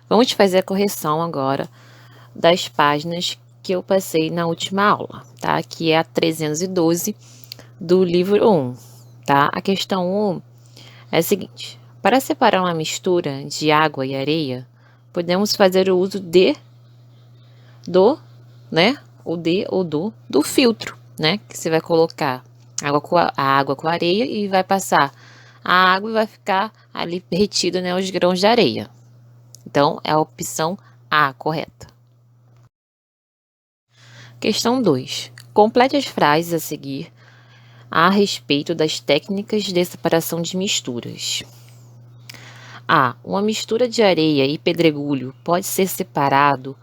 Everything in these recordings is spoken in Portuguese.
Vamos fazer a correção agora das páginas que eu passei na última aula, tá? Que é a 312 do livro 1, tá? A questão 1 é a seguinte: para separar uma mistura de água e areia, podemos fazer o uso do, né? Do filtro, né? Que você vai colocar a água com a areia e vai passar a água e vai ficar ali retido, né, os grãos de areia. Então, é a opção A, correta. Questão 2. Complete as frases a seguir a respeito das técnicas de separação de misturas. A. Uma mistura de areia e pedregulho pode ser separado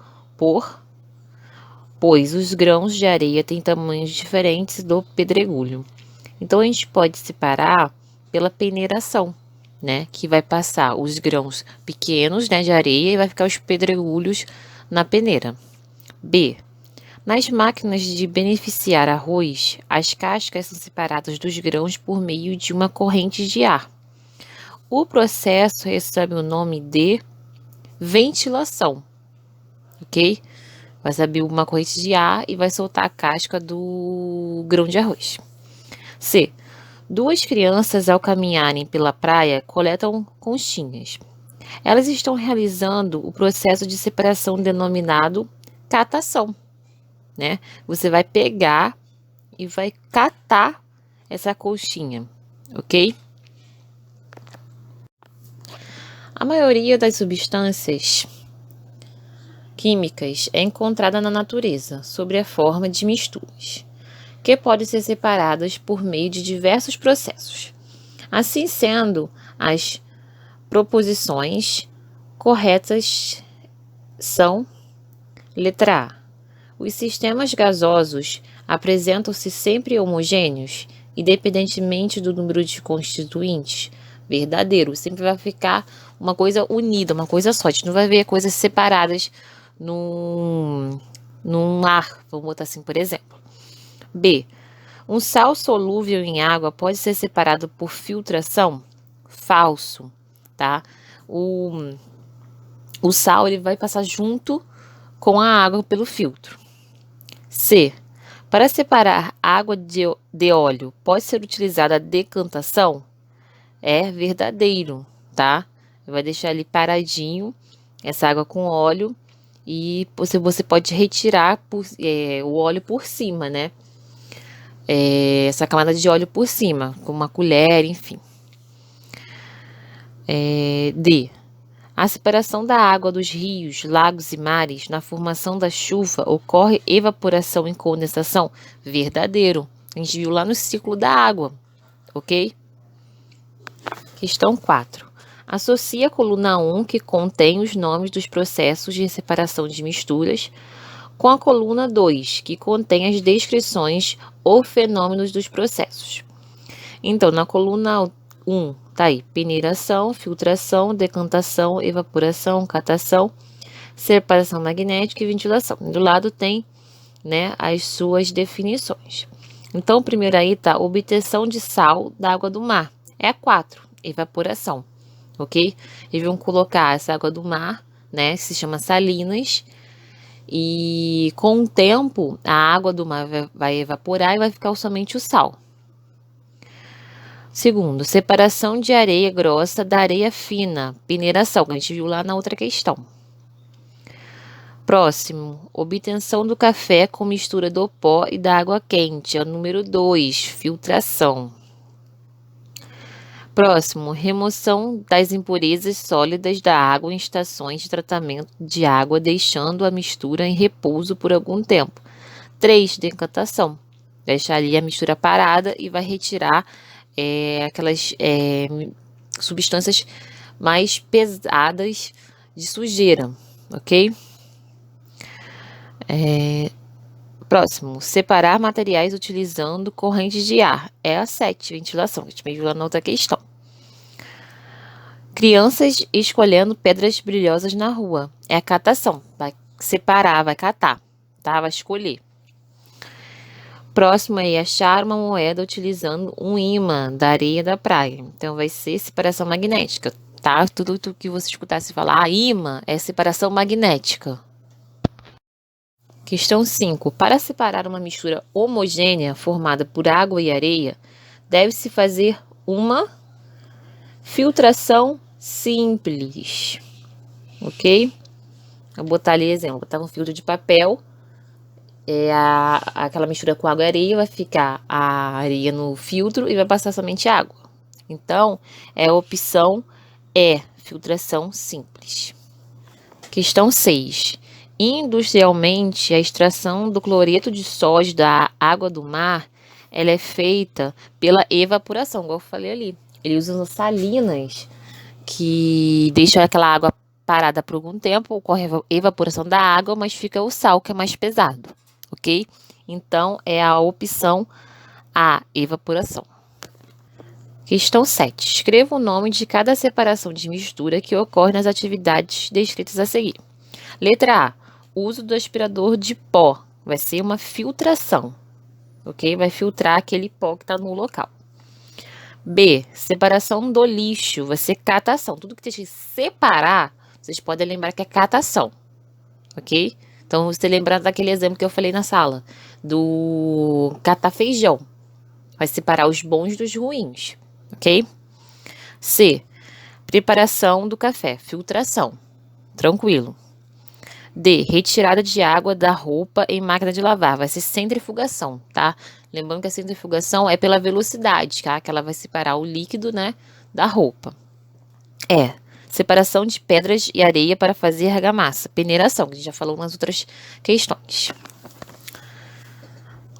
pois os grãos de areia têm tamanhos diferentes do pedregulho. Então, a gente pode separar pela peneiração, né? Que vai passar os grãos pequenos, né, de areia e vai ficar os pedregulhos na peneira. B. Nas máquinas de beneficiar arroz, as cascas são separadas dos grãos por meio de uma corrente de ar. O processo recebe o nome de ventilação, ok? Vai subir uma corrente de ar e vai soltar a casca do grão de arroz. C. Duas crianças, ao caminharem pela praia, coletam conchinhas. Elas estão realizando o processo de separação denominado catação, né? Você vai pegar e vai catar essa conchinha, ok? A maioria das substâncias químicas é encontrada na natureza, sob a forma de misturas, que podem ser separadas por meio de diversos processos. Assim sendo, as proposições corretas são: letra A. Os sistemas gasosos apresentam-se sempre homogêneos, independentemente do número de constituintes. Verdadeiro, sempre vai ficar uma coisa unida, uma coisa só. A gente não vai ver coisas separadas num ar, vamos botar assim, por exemplo. B. Um sal solúvel em água pode ser separado por filtração? Falso, tá? O sal ele vai passar junto com a água pelo filtro. C. Para separar água de óleo, pode ser utilizada a decantação? É verdadeiro, tá? Vai deixar ali paradinho essa água com óleo e você pode retirar o óleo por cima, né? Essa camada de óleo por cima, com uma colher, enfim. D. A separação da água dos rios, lagos e mares na formação da chuva ocorre evaporação e condensação? Verdadeiro. A gente viu lá no ciclo da água, ok? Questão 4. Associe a coluna 1, que contém os nomes dos processos de separação de misturas, com a coluna 2, que contém as descrições ou fenômenos dos processos. Então, na coluna 1, tá aí: peneiração, filtração, decantação, evaporação, catação, separação magnética e ventilação. Do lado tem, né, as suas definições. Então, primeiro aí tá obtenção de sal da água do mar. É a 4, evaporação, ok? Eles vão colocar essa água do mar, né, que se chama salinas, e com o tempo a água do mar vai evaporar e vai ficar somente o sal. Segundo, separação de areia grossa da areia fina, peneiração, que a gente viu lá na outra questão. Próximo, obtenção do café com mistura do pó e da água quente, é o número 2, filtração. Próximo, remoção das impurezas sólidas da água em estações de tratamento de água, deixando a mistura em repouso por algum tempo. 3, decantação. Deixar ali a mistura parada e vai retirar aquelas substâncias mais pesadas de sujeira, ok? Próximo, separar materiais utilizando correntes de ar. É a 7, ventilação. A gente viu lá na outra questão. Crianças escolhendo pedras brilhosas na rua. É a catação. Vai separar, vai catar, tá? Vai escolher. Próximo é achar uma moeda utilizando um ímã da areia da praia. Então, vai ser separação magnética. tá? Tudo que você escutasse falar, ímã é separação magnética. Questão 5. Para separar uma mistura homogênea formada por água e areia, deve-se fazer uma filtração simples, ok? Vou botar ali exemplo, botar um filtro de papel, aquela mistura com água e areia, vai ficar a areia no filtro e vai passar somente água. Então, a opção filtração simples. Questão 6. Industrialmente, a extração do cloreto de sódio da água do mar, ela é feita pela evaporação, igual eu falei ali. Eles usam salinas que deixam aquela água parada por algum tempo, ocorre a evaporação da água, mas fica o sal, que é mais pesado, ok? Então, é a opção A, evaporação. Questão 7. Escreva o nome de cada separação de mistura que ocorre nas atividades descritas a seguir. Letra A. Uso do aspirador de pó. Vai ser uma filtração, ok? Vai filtrar aquele pó que está no local. B. Separação do lixo. Vai ser catação. Tudo que tem que separar, vocês podem lembrar que é catação, ok? Então, você lembrar daquele exemplo que eu falei na sala, do catar feijão. Vai separar os bons dos ruins, ok? C. Preparação do café. Filtração. Tranquilo. D. Retirada de água da roupa em máquina de lavar. Vai ser centrifugação, tá? Lembrando que a centrifugação é pela velocidade, tá? Que ela vai separar o líquido, né, da roupa. Separação de pedras e areia para fazer argamassa. Peneiração, que a gente já falou nas outras questões.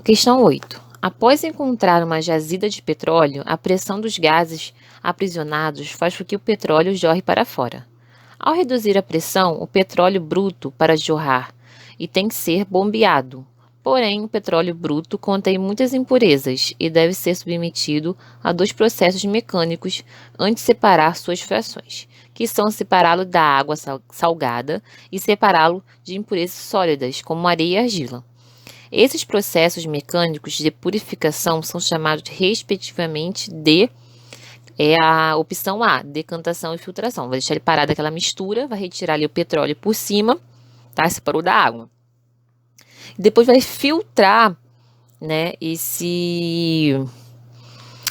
Questão 8. Após encontrar uma jazida de petróleo, a pressão dos gases aprisionados faz com que o petróleo jorre para fora. Ao reduzir a pressão, o petróleo bruto para jorrar e tem que ser bombeado. Porém, o petróleo bruto contém muitas impurezas e deve ser submetido a 2 processos mecânicos antes de separar suas frações, que são separá-lo da água salgada e separá-lo de impurezas sólidas, como areia e argila. Esses processos mecânicos de purificação são chamados respectivamente de a opção A, decantação e filtração. Vai deixar ele parado aquela mistura, vai retirar ali o petróleo por cima, tá? Separou da água. Depois vai filtrar, né,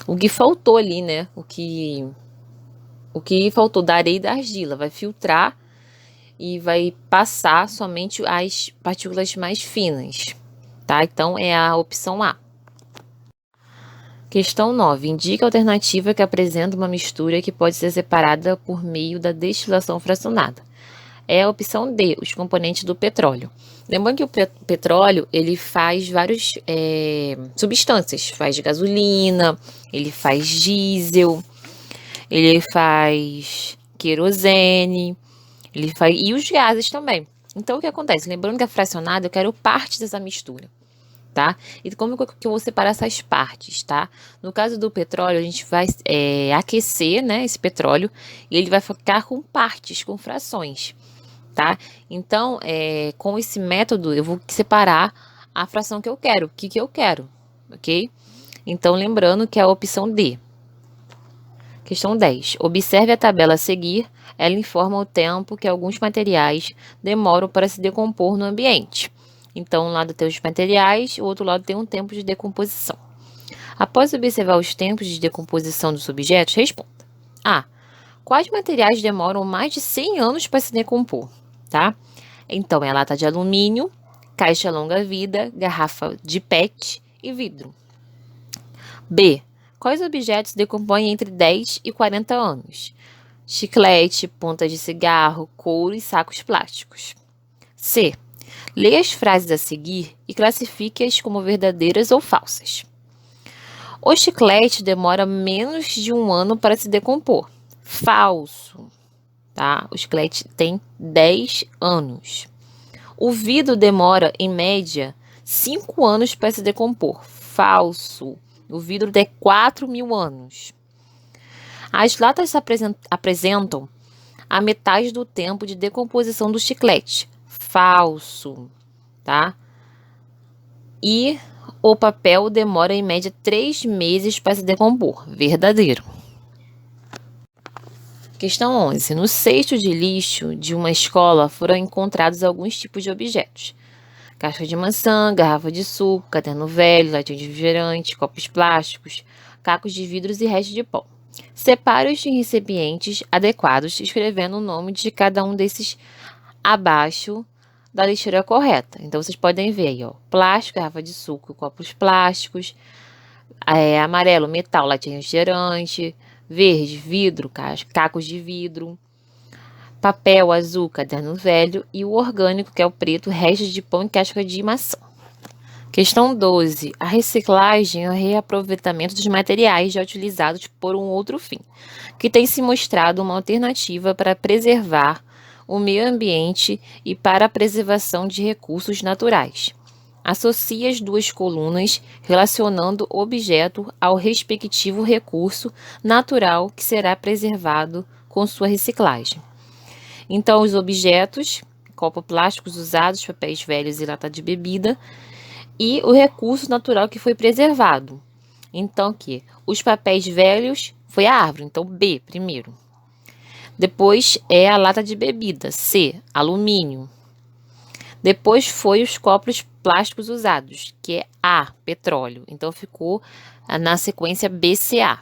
o que faltou ali, né? O que faltou da areia e da argila, vai filtrar e vai passar somente as partículas mais finas, tá? Então, é a opção A. Questão 9. Indica a alternativa que apresenta uma mistura que pode ser separada por meio da destilação fracionada. É a opção D, os componentes do petróleo. Lembrando que o petróleo, ele faz várias substâncias. Faz gasolina, ele faz diesel, ele faz querosene, ele faz... e os gases também. Então, o que acontece? Lembrando que a fracionada, eu quero parte dessa mistura, tá? E como que eu vou separar essas partes, tá? No caso do petróleo, a gente vai aquecer, né, esse petróleo, e ele vai ficar com partes, com frações, tá? Então, com esse método, eu vou separar a fração que eu quero, o que eu quero, ok? Então, lembrando que é a opção D. Questão 10. Observe a tabela a seguir, ela informa o tempo que alguns materiais demoram para se decompor no ambiente. Então, um lado tem os materiais, o outro lado tem um tempo de decomposição. Após observar os tempos de decomposição dos objetos, responda. A. Quais materiais demoram mais de 100 anos para se decompor? Tá? Então, é a lata de alumínio, caixa longa-vida, garrafa de PET e vidro. B. Quais objetos decompõem entre 10 e 40 anos? Chiclete, pontas de cigarro, couro e sacos plásticos. C. Leia as frases a seguir e classifique-as como verdadeiras ou falsas. O chiclete demora menos de 1 ano para se decompor. Falso, tá? O chiclete tem 10 anos. O vidro demora, em média, 5 anos para se decompor. Falso. O vidro tem 4.000 anos. As latas apresentam a metade do tempo de decomposição do chiclete. Falso, tá? E o papel demora em média 3 meses para se decompor. Verdadeiro. Questão 11. No cesto de lixo de uma escola foram encontrados alguns tipos de objetos. Casca de maçã, garrafa de suco, caderno velho, latinha de refrigerante, copos plásticos, cacos de vidros e restos de pó. Separe-os em recipientes adequados, escrevendo o nome de cada um desses abaixo da lixeira correta. Então, vocês podem ver aí, ó, plástico, garrafa de suco, copos plásticos, amarelo, metal, latinha de refrigerante, verde, vidro, cacos de vidro, papel azul, caderno velho e o orgânico, que é o preto, restos de pão e casca de maçã. Questão 12. A reciclagem é o reaproveitamento dos materiais já utilizados por um outro fim, que tem se mostrado uma alternativa para preservar o meio ambiente e para a preservação de recursos naturais. Associe as duas colunas relacionando o objeto ao respectivo recurso natural que será preservado com sua reciclagem. Então, os objetos, copos plásticos usados, papéis velhos e lata de bebida, e o recurso natural que foi preservado. Então, os papéis velhos foi a árvore, então B primeiro. Depois é a lata de bebida, C, alumínio. Depois foi os copos plásticos usados, que é A, petróleo. Então ficou na sequência BCA.